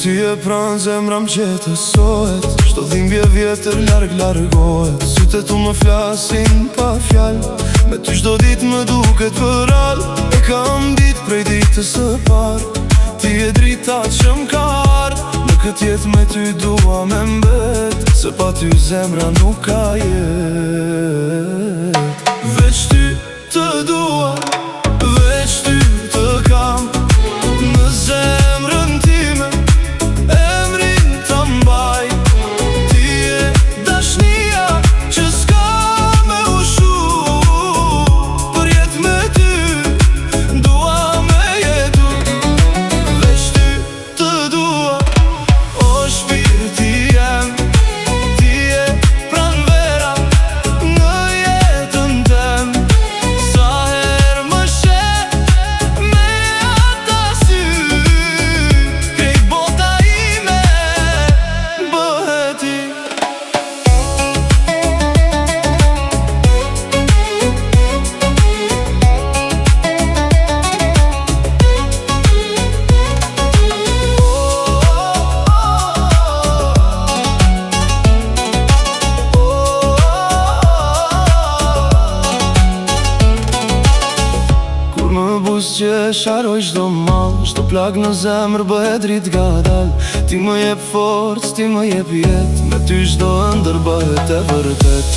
ti e pranë zemra m'qetësohet, çdo dhimbje vjetër largohet. Sytë tu më flasin pa fjallë, me ty çdo ditë më duket përal. E kam ditë prej ditës së parë, ti e drita që m'ka ardhë. Në këtë jetë me ty dua me mbet, se pa ty zemra nuk ka jet. Veç ty të dua, veç ty të kam në zemrën time, emrin të mbaj. Ti e dashnia që s'ka me ushu, për jetë me ty dua me jetu. Veç ty të dua, o shpirti jem, ti e pranvera në jetën tem. Sa herë më sheh me ata sy, krejt bota ime bëhet ti. Kur më buzëqe sharoj çdo mall, çdo plak në zemër bëhet dritë gadal. Ti më jep forcë, ti më jep jetë, me ty çdo ëndër bëhet e vërtet.